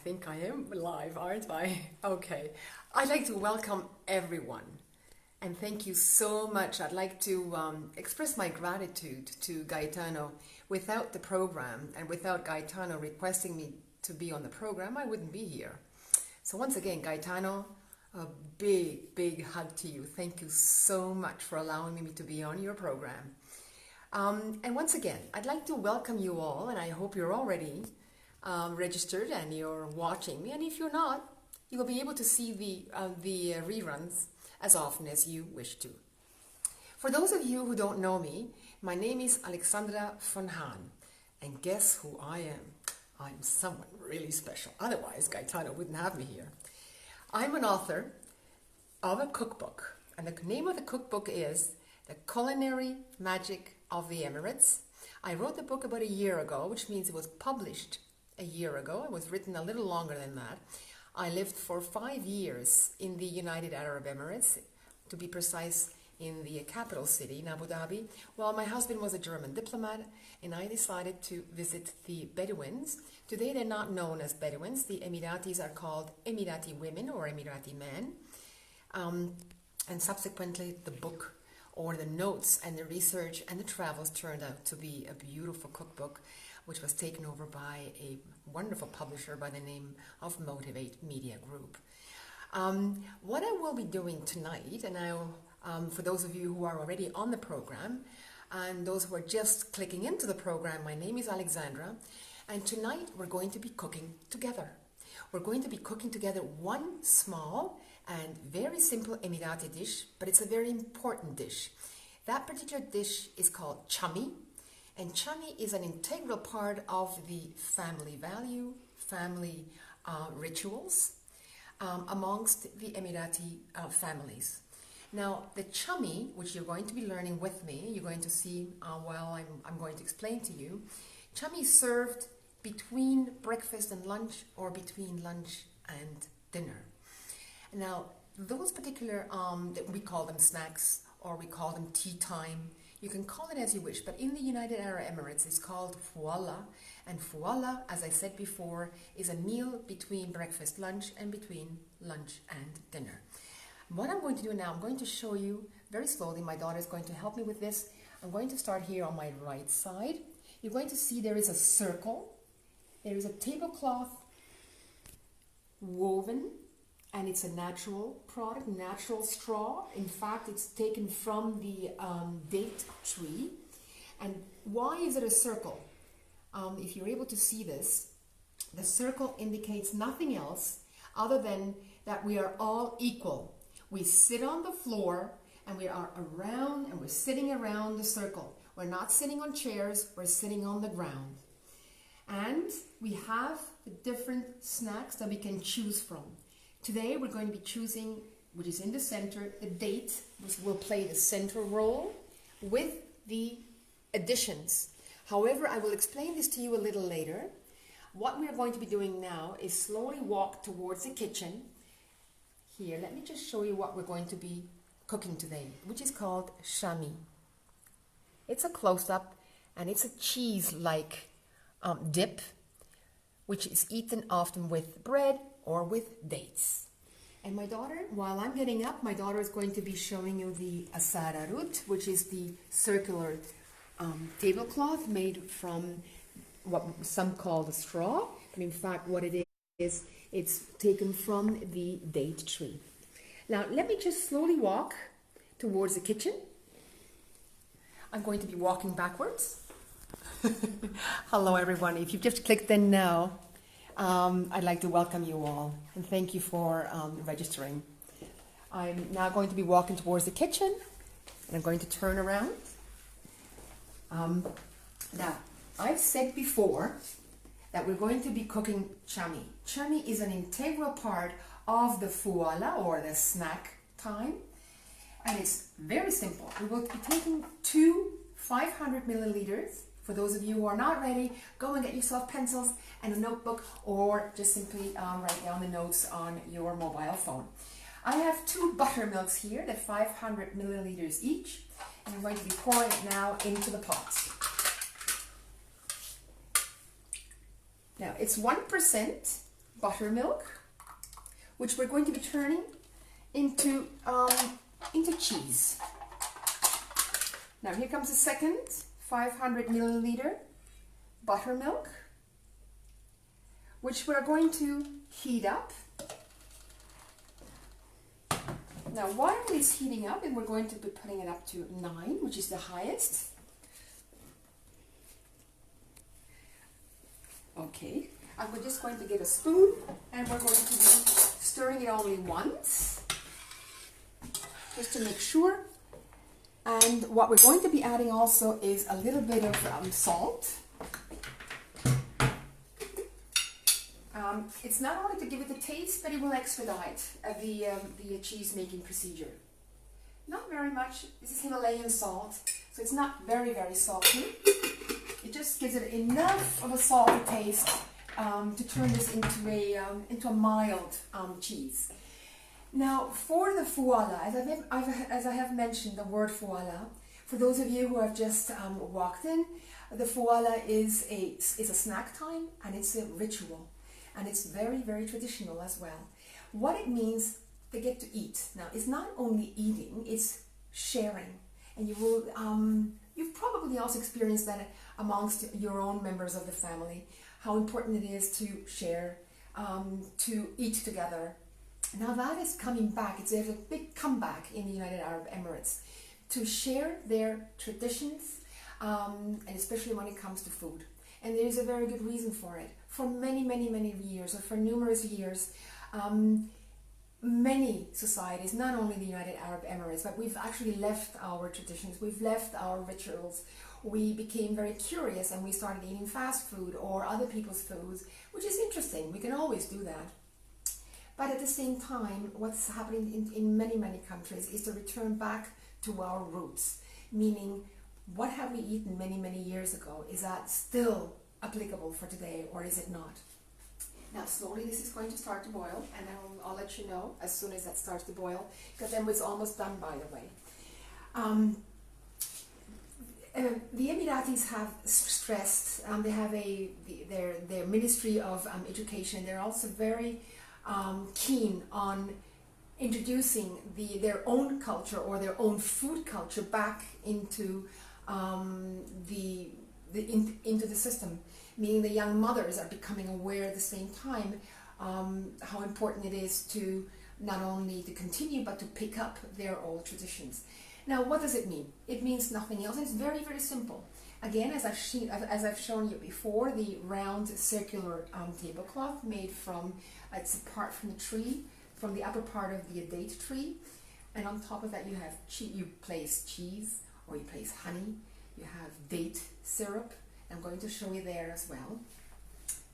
think I am live, aren't I? Okay. I'd like to welcome everyone and thank you so much. I'd like to express my gratitude to Gaetano. Without the program and without Gaetano requesting me to be on the program, I wouldn't be here. So once again, Gaetano, a big, big hug to you. Thank you so much for allowing me to be on your program. And once again, I'd like to welcome you all, and I hope you're already registered and you're watching me. And if you're not, you will be able to see the reruns as often as you wish to. For those of you who don't know me, my name is Alexandra von Hahn, and guess who I am? I'm someone really special. Otherwise, Gaetano wouldn't have me here. I'm an author of a cookbook, and the name of the cookbook is The Culinary Magic of the Emirates. I wrote the book about a year ago, which means it was published a year ago. It was written a little longer than that. I lived for 5 years in the United Arab Emirates, to be precise, in the capital city, in Abu Dhabi, while my husband was a German diplomat, and I decided to visit the Bedouins. Today they're not known as Bedouins. The Emiratis are called Emirati women or Emirati men. And subsequently the book or the notes and the research and the travels turned out to be a beautiful cookbook, which was taken over by a wonderful publisher by the name of Motivate Media Group. What I will be doing tonight, and for those of you who are already on the program, and those who are just clicking into the program, my name is Alexandra, and tonight we're going to be cooking together. We're going to be cooking together one small and very simple Emirati dish, but it's a very important dish. That particular dish is called chami, and chami is an integral part of the family value, family rituals amongst the Emirati families. Now, the chami, which you're going to be learning with me, you're going to see while I'm going to explain to you, chami is served between breakfast and lunch or between lunch and dinner. Now, those particular, we call them snacks or we call them tea time. You can call it as you wish, but in the United Arab Emirates, it's called fuala. And fuala, as I said before, is a meal between breakfast, lunch, and between lunch and dinner. What I'm going to do now, I'm going to show you very slowly. My daughter is going to help me with this. I'm going to start here on my right side. You're going to see there is a circle. There is a tablecloth woven, and it's a natural product, natural straw. In fact, it's taken from the date tree. And why is it a circle? If you're able to see this, the circle indicates nothing else other than that we are all equal. We sit on the floor and we are around and we're sitting around the circle. We're not sitting on chairs, we're sitting on the ground. And we have the different snacks that we can choose from. Today we're going to be choosing, which is in the center, the date, which will play the central role with the additions. However, I will explain this to you a little later. What we're going to be doing now is slowly walk towards the kitchen. Here, let me just show you what we're going to be cooking today, which is called chami. It's a close-up and it's a cheese-like dip, which is eaten often with bread or with dates. And my daughter, while I'm getting up, my daughter is going to be showing you the asararut, which is the circular tablecloth made from what some call the straw, but in fact what it is, it's taken from the date tree. Now let me just slowly walk towards the kitchen. I'm going to be walking backwards. Hello everyone, if you've just clicked in now, I'd like to welcome you all and thank you for registering. I'm now going to be walking towards the kitchen and I'm going to turn around. Now, I've said before that we're going to be cooking chami. Chami is an integral part of the fuala or the snack time, and it's very simple. We will be taking 2 500 milliliters. For those of you who are not ready, go and get yourself pencils and a notebook, or just simply write down the notes on your mobile phone. I have 2 buttermilks here, they're 500 milliliters each, and I'm going to be pouring it now into the pot. Now, it's 1%, buttermilk, which we're going to be turning into cheese. Now here comes the second 500 milliliter buttermilk, which we're going to heat up. Now while it's heating up, and we're going to be putting it up to 9, which is the highest. Okay, and we're just going to get a spoon, and we're going to be stirring it only once, just to make sure. And what we're going to be adding also is a little bit of salt. It's not only to give it the taste, but it will expedite the cheese making procedure. Not very much. This is Himalayan salt, so it's not very, very salty. It just gives it enough of a salty taste to turn this into a mild cheese. Now, for the foie, as I have mentioned the word foie, for those of you who have just walked in, the foie is a snack time, and it's a ritual, and it's very, very traditional as well. What it means, they get to eat. Now, it's not only eating, it's sharing, and you've probably also experienced that amongst your own members of the family, how important it is to share, to eat together. Now that is coming back. There's a big comeback in the United Arab Emirates to share their traditions, and especially when it comes to food. And there's a very good reason for it. For many, many, many years, or for numerous years, many societies, not only the United Arab Emirates, but we've actually left our traditions, we've left our rituals. We became very curious, and we started eating fast food or other people's foods, which is interesting. We can always do that. But at the same time, what's happening in many, many countries is to return back to our roots, meaning what have we eaten many, many years ago? Is that still applicable for today, or is it not? Now slowly this is going to start to boil, and I'll let you know as soon as that starts to boil, because then it's almost done, by the way. The Emiratis have stressed, they have their Ministry of Education, they're also very keen on introducing their own culture, or their own food culture, back into into the system, meaning the young mothers are becoming aware at the same time how important it is to not only to continue but to pick up their old traditions. Now, what does it mean? It means nothing else. It's very, very simple. Again, as I've shown you before, the round circular tablecloth made from, it's apart from the tree, from the upper part of the date tree, and on top of that you have you place cheese, or you place honey, you have date syrup. I'm going to show you there as well.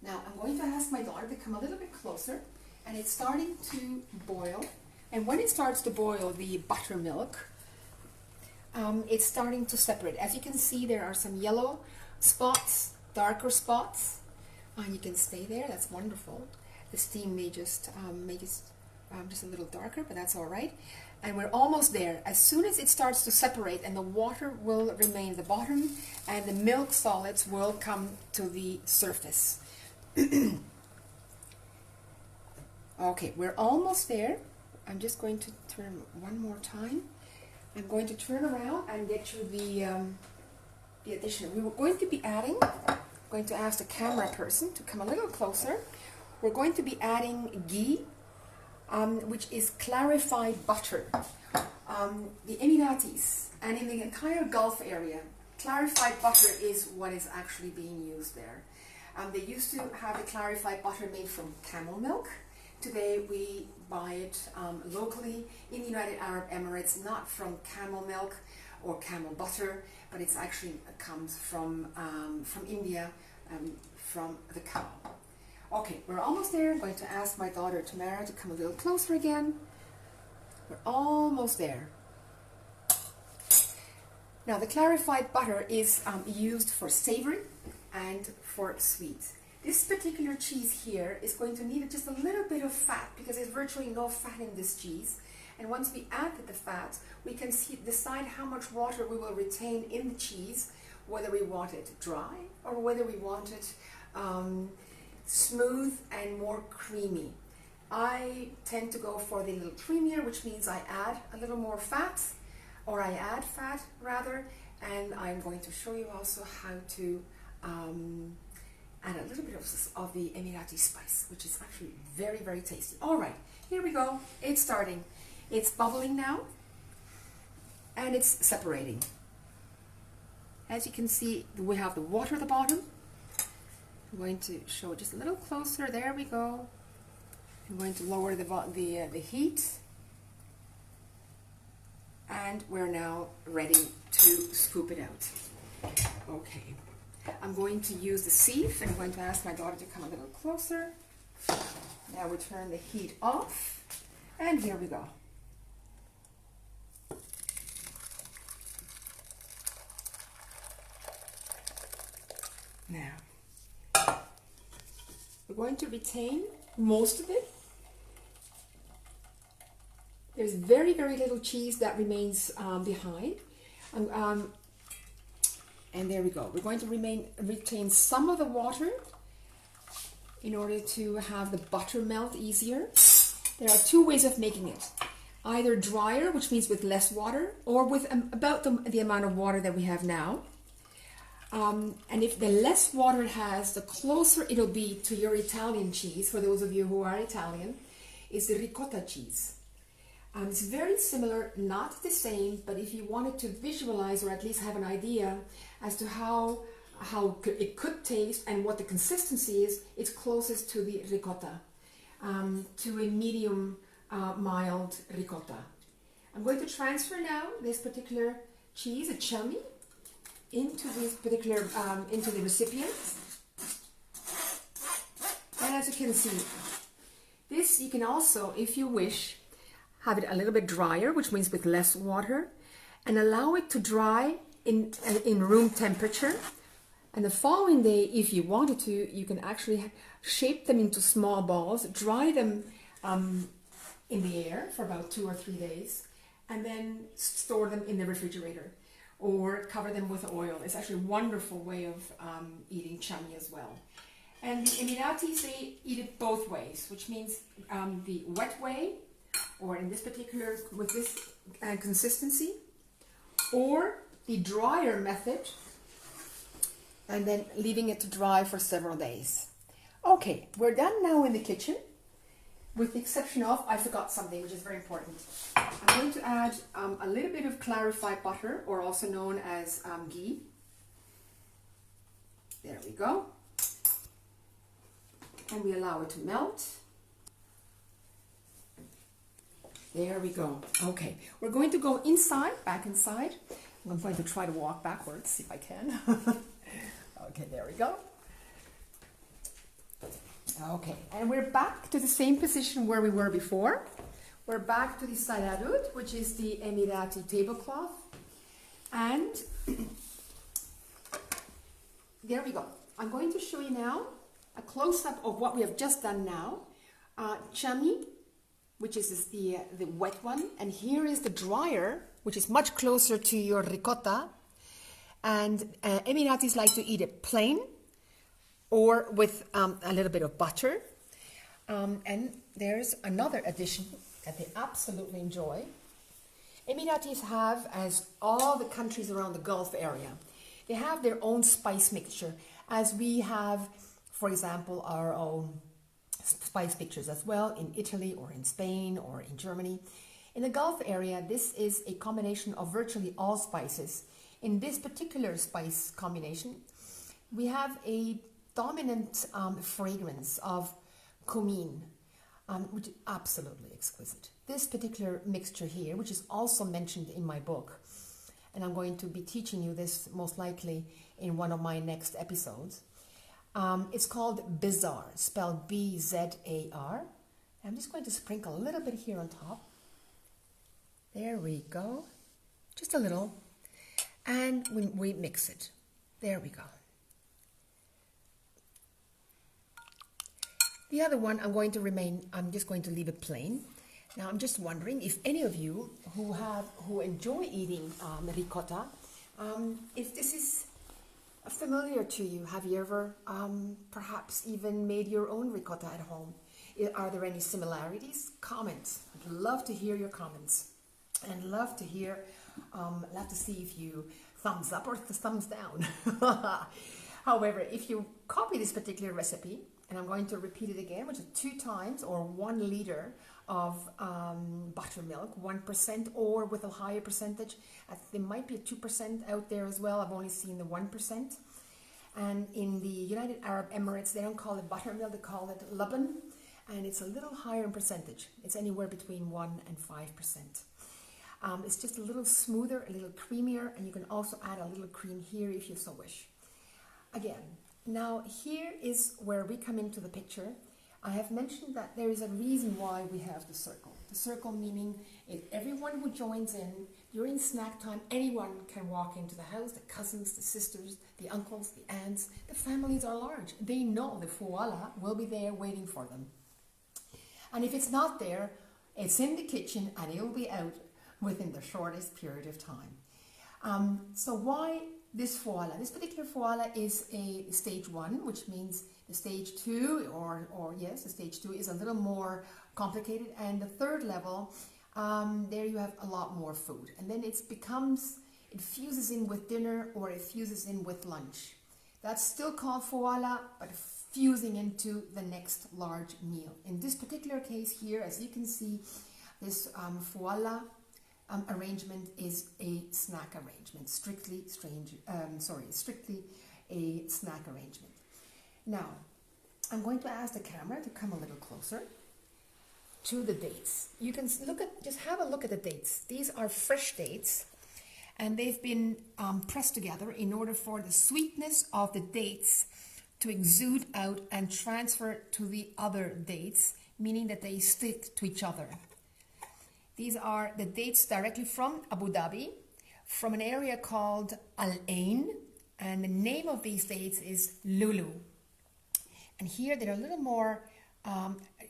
Now I'm going to ask my daughter to come a little bit closer, and it's starting to boil, and when it starts to boil, the buttermilk, it's starting to separate. As you can see, there are some yellow spots, darker spots, and you can stay there. That's wonderful. The steam may just a little darker, but that's all right. And we're almost there. As soon as it starts to separate, and the water will remain at the bottom, and the milk solids will come to the surface. Okay, we're almost there. I'm just going to turn one more time. I'm going to turn around and get you the addition. We were going to be adding, going to ask the camera person to come a little closer. We're going to be adding ghee, which is clarified butter. The Emiratis and in the entire Gulf area, clarified butter is what is actually being used there. They used to have the clarified butter made from camel milk. Today we buy it locally in the United Arab Emirates, not from camel milk or camel butter, but it's actually comes from India, from the cow. Okay, we're almost there. I'm going to ask my daughter Tamara to come a little closer again. We're almost there. Now the clarified butter is used for savory and for sweet. This particular cheese here is going to need just a little bit of fat, because there's virtually no fat in this cheese. And once we add the fat, we can decide how much water we will retain in the cheese, whether we want it dry or whether we want it smooth and more creamy. I tend to go for the little creamier, which means I add a little more fat, or I add fat rather, and I'm going to show you also how to add a little bit of the Emirati spice, which is actually very, very tasty. All right, here we go. It's starting. It's bubbling now, and it's separating. As you can see, we have the water at the bottom. I'm going to show it just a little closer. There we go. I'm going to lower the heat, and we're now ready to scoop it out. Okay, I'm going to use the sieve, and I'm going to ask my daughter to come a little closer. Now we turn the heat off, and here we go. Now, we're going to retain most of it. There's very, very little cheese that remains behind. And there we go. We're going to retain some of the water in order to have the butter melt easier. There are two ways of making it. Either drier, which means with less water, or with about the amount of water that we have now. And if the less water it has, the closer it'll be to your Italian cheese. For those of you who are Italian, is the ricotta cheese. It's very similar, not the same, but if you wanted to visualize or at least have an idea as to how it could taste and what the consistency is, it's closest to the ricotta, to a medium mild ricotta. I'm going to transfer now this particular cheese, a chummy, into this particular into the recipient. And as you can see, this you can also, if you wish, have it a little bit drier, which means with less water, and allow it to dry in room temperature. And the following day, if you wanted to, you can actually shape them into small balls, dry them in the air for about 2 or 3 days, and then store them in the refrigerator or cover them with oil. It's actually a wonderful way of eating chami as well. And the Emiratis, they eat it both ways, which means the wet way, or in this particular, with this consistency, or the drier method, and then leaving it to dry for several days. Okay, we're done now in the kitchen, with the exception of, I forgot something which is very important. I'm going to add a little bit of clarified butter, or also known as ghee. There we go. And we allow it to melt. There we go. Okay, we're going to go inside, back inside. I'm going to try to walk backwards, see if I can. Okay, there we go. Okay, and we're back to the same position where we were before. We're back to the saladut, which is the Emirati tablecloth. And there we go. I'm going to show you now a close-up of what we have just done now. Chami, which is the wet one, and here is the drier, which is much closer to your ricotta. And Emiratis like to eat it plain or with a little bit of butter. And there's another addition that they absolutely enjoy. Emiratis have, as all the countries around the Gulf area, they have their own spice mixture, as we have, for example, our own spice mixtures as well in Italy or in Spain or in Germany. In the Gulf area, this is a combination of virtually all spices. In this particular spice combination, we have a dominant fragrance of cumin, which is absolutely exquisite. This particular mixture here, which is also mentioned in my book, and I'm going to be teaching you this most likely in one of my next episodes. It's called Bizarre, spelled B-Z-A-R. I'm just going to sprinkle a little bit here on top. There we go. Just a little. And we mix it. There we go. The other one I'm just going to leave it plain. Now I'm just wondering if any of you who enjoy eating ricotta, if this is familiar to you? Have you ever perhaps even made your own ricotta at home? Are there any similarities? Comments. I'd love to hear your comments, and love to hear, love to see if you thumbs up or thumbs down. However, if you copy this particular recipe, and I'm going to repeat it again, which is 2 times or 1 liter of buttermilk, 1%, or with a higher percentage. There might be a 2% out there as well. I've only seen the 1%. And in the United Arab Emirates, they don't call it buttermilk, they call it laban, and it's a little higher in percentage. It's anywhere between 1 and 5%. It's just a little smoother, a little creamier, and you can also add a little cream here if you so wish. Again, now here is where we come into the picture. I have mentioned that there is a reason why we have the circle. The circle meaning if everyone who joins in during snack time, anyone can walk into the house, the cousins, the sisters, the uncles, the aunts, the families are large. They know the fouala will be there waiting for them. And if it's not there, it's in the kitchen and it will be out within the shortest period of time. So why this fouala? This particular fouala is a stage 1, which means the stage 2, the stage 2 is a little more complicated, and the 3rd level, there you have a lot more food, and then it fuses in with dinner or it fuses in with lunch. That's still called fouala, but fusing into the next large meal. In this particular case here, as you can see, this fouala arrangement is a snack arrangement, strictly a snack arrangement. Now, I'm going to ask the camera to come a little closer to the dates. You can just have a look at the dates. These are fresh dates, and they've been pressed together in order for the sweetness of the dates to exude out and transfer to the other dates, meaning that they stick to each other. These are the dates directly from Abu Dhabi, from an area called Al Ain, and the name of these dates is Lulu. And here they're a little more,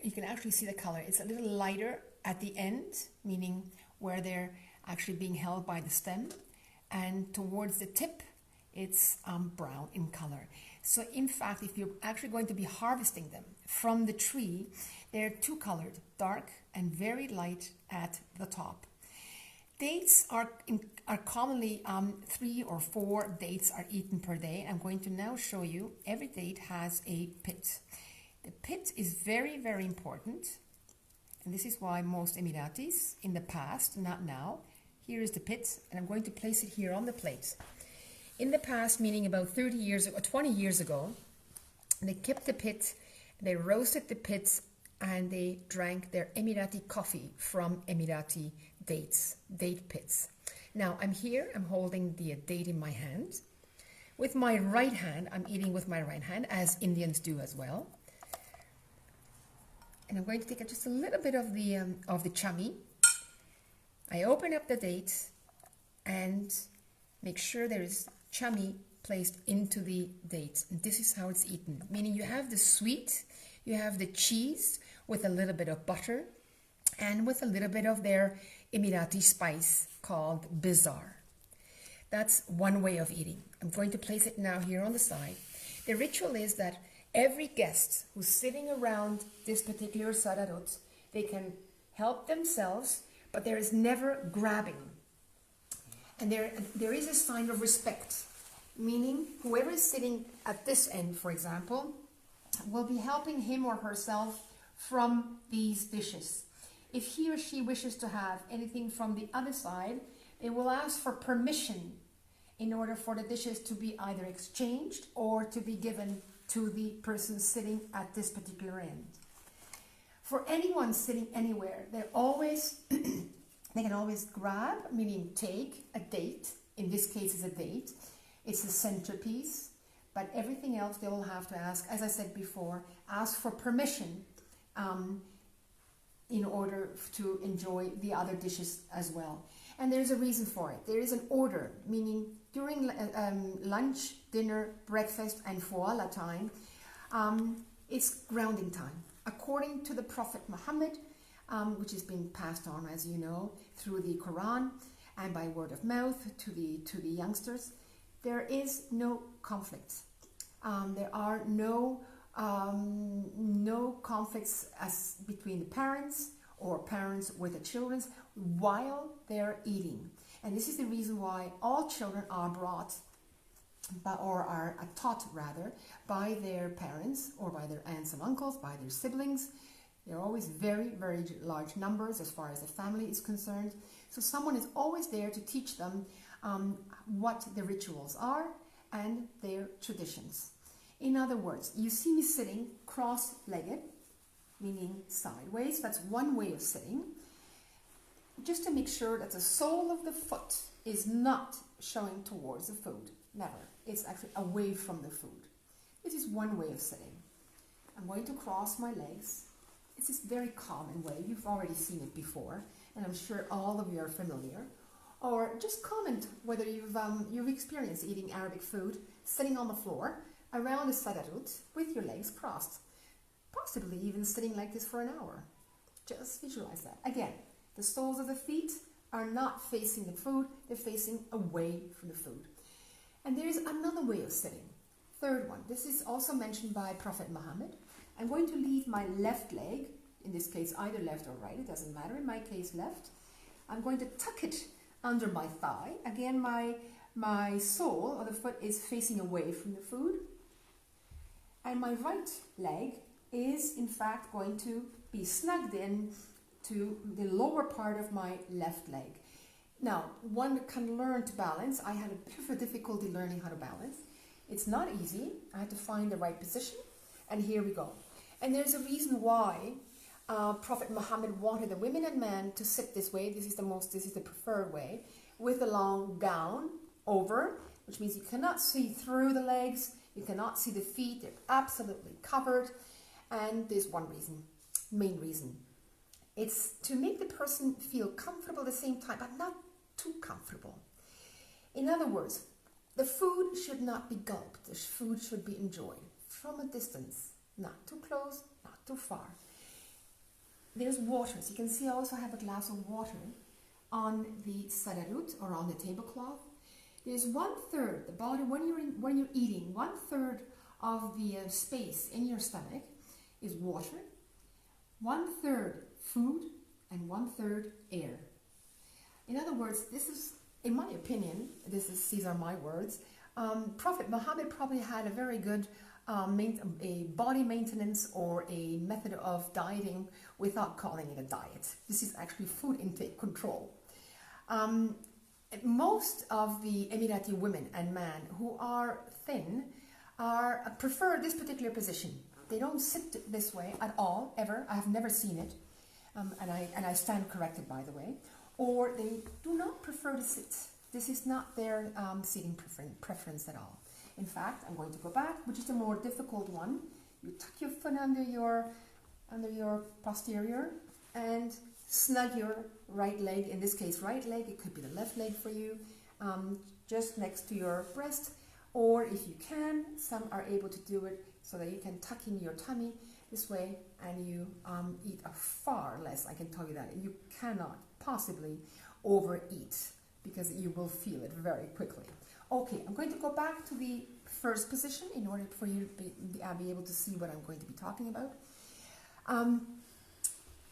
you can actually see the color. It's a little lighter at the end, meaning where they're actually being held by the stem. And towards the tip, it's brown in color. So in fact, if you're actually going to be harvesting them from the tree, they're 2-colored, dark and very light at the top. Dates are commonly 3 or 4 dates are eaten per day. I'm going to now show you every date has a pit. The pit is very, very important. And this is why most Emiratis in the past, not now, here is the pit, and I'm going to place it here on the plate. In the past, meaning about 30 years or 20 years ago, they kept the pit, they roasted the pit, and they drank their Emirati coffee from Emirati date pits. Now I'm holding the date in my hand. With my right hand, I'm eating with my right hand, as Indians do as well. And I'm going to take just a little bit of the chami. I open up the date and make sure there is chami placed into the date. And this is how it's eaten, meaning you have the sweet, you have the cheese with a little bit of butter and with a little bit of their Emirati spice called bizar. That's one way of eating. I'm going to place it now here on the side. The ritual is that every guest who's sitting around this particular sararut, they can help themselves, but there is never grabbing. And there is a sign of respect, meaning whoever is sitting at this end, for example, will be helping him or herself from these dishes. If he or she wishes to have anything from the other side, they will ask for permission in order for the dishes to be either exchanged or to be given to the person sitting at this particular end. For anyone sitting anywhere, they can always grab, meaning take a date. In this case, it's a date. It's the centerpiece, but everything else they will have to ask, as I said before, ask for permission in order to enjoy the other dishes as well. And there's a reason for it. There is an order, meaning during lunch, dinner, breakfast, and fouala time, it's grounding time. According to the Prophet Muhammad, which has been passed on, as you know, through the Quran and by word of mouth to the youngsters, there is no conflict. There are no conflicts as between the parents or parents with the children while they're eating. And this is the reason why all children are brought or are taught rather by their parents or by their aunts and uncles, by their siblings. They're always very, very large numbers as far as the family is concerned. So someone is always there to teach them what the rituals are and their traditions. In other words, you see me sitting cross-legged, meaning sideways. That's one way of sitting. Just to make sure that the sole of the foot is not showing towards the food. Never. It's actually away from the food. This is one way of sitting. I'm going to cross my legs. It's this very common way. You've already seen it before, and I'm sure all of you are familiar. Or just comment whether you've experienced eating Arabic food sitting on the floor around the sadarut with your legs crossed. Possibly even sitting like this for an hour. Just visualize that. Again, the soles of the feet are not facing the food, they're facing away from the food. And there's another way of sitting. Third one. This is also mentioned by Prophet Muhammad. I'm going to leave my left leg, in this case either left or right, it doesn't matter, in my case left. I'm going to tuck it under my thigh. Again, my sole of the foot is facing away from the food. And my right leg is in fact going to be snugged in to the lower part of my left leg. Now, one can learn to balance. I had a bit of a difficulty learning how to balance. It's not easy. I had to find the right position, and here we go. And there's a reason why Prophet Muhammad wanted the women and men to sit this way. This is the preferred way, with a long gown over, which means you cannot see through the legs, you cannot see the feet, they're absolutely covered. And there's one reason, main reason. It's to make the person feel comfortable at the same time, but not too comfortable. In other words, the food should not be gulped. The food should be enjoyed from a distance, not too close, not too far. There's water. So you can see I also have a glass of water on the sadarut or on the tablecloth. There's 1/3, the body, when you're eating, 1/3 of the space in your stomach is water, 1/3 food, and 1/3 air. In other words, this is, in my opinion, these are my words, Prophet Muhammad probably had a very good a body maintenance or a method of dieting without calling it a diet. This is actually food intake control. Most of the Emirati women and men who are thin prefer this particular position. They don't sit this way at all, ever. I have never seen it. And I stand corrected, by the way. Or they do not prefer to sit. This is not their seating preference at all. In fact, I'm going to go back, which is the more difficult one. You tuck your foot under your posterior and snug your right leg. In this case, right leg. It could be the left leg for you, just next to your breast. Or if you can, some are able to do it so that you can tuck in your tummy this way, and you eat far less. I can tell you that. You cannot possibly overeat because you will feel it very quickly. Okay, I'm going to go back to the first position in order for you to be able to see what I'm going to be talking about.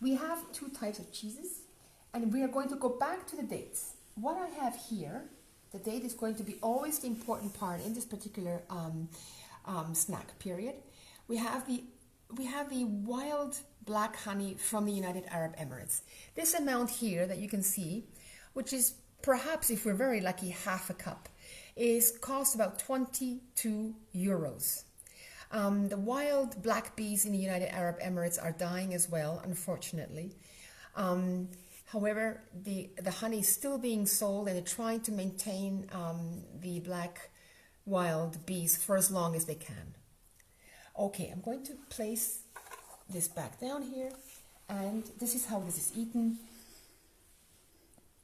We have 2 types of cheeses, and we are going to go back to the dates. What I have here, the date is going to be always the important part in this particular snack period. We have the wild black honey from the United Arab Emirates. This amount here that you can see, which is perhaps, if we're very lucky, half a cup, costs about 22 euros. The wild black bees in the United Arab Emirates are dying as well, unfortunately. However, the honey is still being sold, and they're trying to maintain the black wild bees for as long as they can. Okay, I'm going to place this back down here, and this is how this is eaten.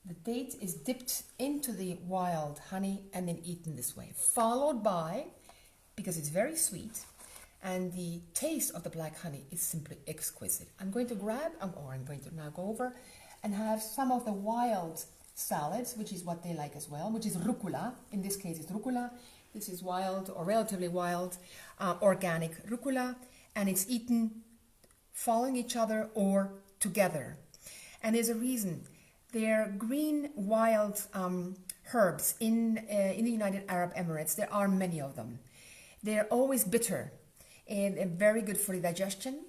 The date is dipped into the wild honey and then eaten this way, followed by, because it's very sweet, and the taste of the black honey is simply exquisite. I'm going to now go over and have some of the wild salads, which is what they like as well, which is rucola. In this case, it's rucola. This is wild or relatively wild organic rucola, and it's eaten following each other or together. And there's a reason. They're green wild herbs in the United Arab Emirates. There are many of them. They're always bitter and very good for the digestion.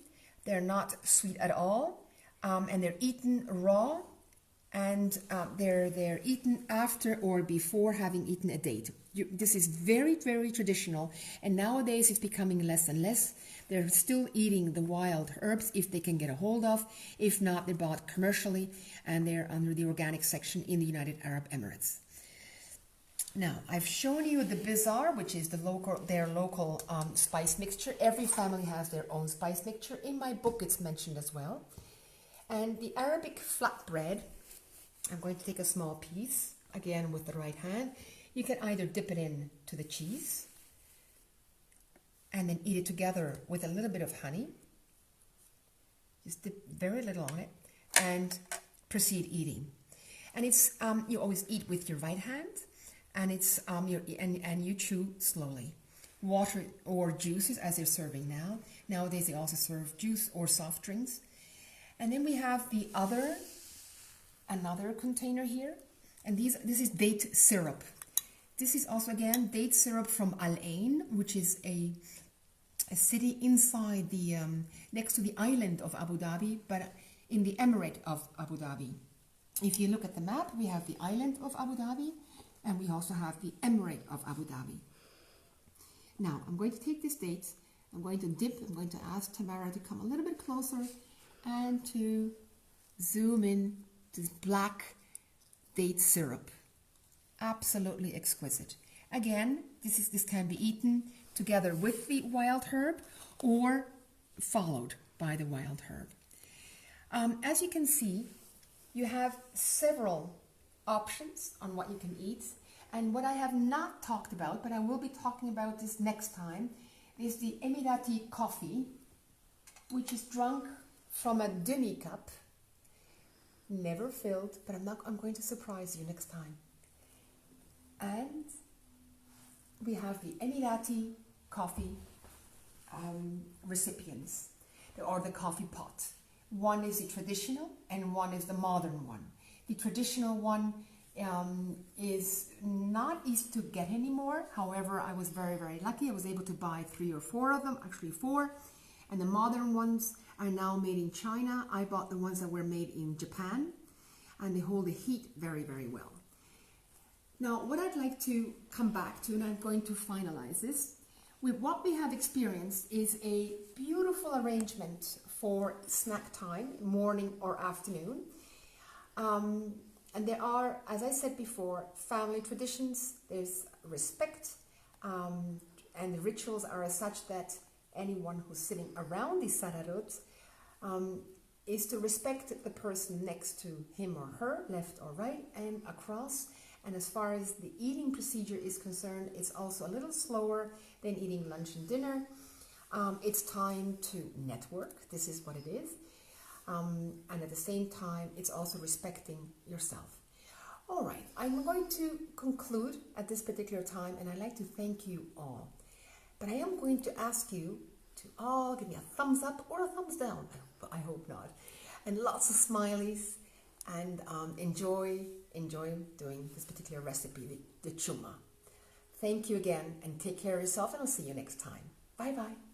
They're not sweet at all, and they're eaten raw, and they're eaten after or before having eaten a date. This is very, very traditional, and nowadays it's becoming less and less. They're still eating the wild herbs if they can get a hold of. If not, they're bought commercially, and they're under the organic section in the United Arab Emirates. Now, I've shown you the bizarre, which is their local spice mixture. Every family has their own spice mixture. In my book, it's mentioned as well. And the Arabic flatbread, I'm going to take a small piece, again with the right hand. You can either dip it in to the cheese and then eat it together with a little bit of honey. Just dip very little on it and proceed eating. And it's you always eat with your right hand, and it's and you chew slowly. Water or juices as they're serving now. Nowadays they also serve juice or soft drinks. And then we have another container here, and this is date syrup. This is also again date syrup from Al Ain, which is a city inside the next to the island of Abu Dhabi, but in the Emirate of Abu Dhabi. If you look at the map, we have the island of Abu Dhabi, and we also have the Emirate of Abu Dhabi. Now, I'm going to take this date, I'm going to ask Tamara to come a little bit closer and to zoom in to this black date syrup. Absolutely exquisite. Again, this can be eaten together with the wild herb or followed by the wild herb. As you can see, you have several options on what you can eat. And what I have not talked about, but I will be talking about this next time, is the Emirati coffee, which is drunk from a demi-cup, never filled, but I'm going to surprise you next time. And we have the Emirati coffee recipients, or the coffee pot. One is the traditional and one is the modern one. The traditional one is not easy to get anymore. However, I was very, very lucky. I was able to buy 3 or 4 of them, actually 4. And the modern ones are now made in China. I bought the ones that were made in Japan, and they hold the heat very, very well. Now, what I'd like to come back to, and I'm going to finalize this, with what we have experienced is a beautiful arrangement for snack time, morning or afternoon. And there are, as I said before, family traditions, there's respect, and the rituals are as such that anyone who's sitting around the sararot is to respect the person next to him or her, left or right, and across. And as far as the eating procedure is concerned, it's also a little slower than eating lunch and dinner. It's time to network, this is what it is. And at the same time, it's also respecting yourself. All right, I'm going to conclude at this particular time, and I'd like to thank you all. But I am going to ask you to all give me a thumbs up or a thumbs down. I hope not. And lots of smileys, and enjoy doing this particular recipe, the chuma. Thank you again, and take care of yourself, and I'll see you next time. Bye-bye.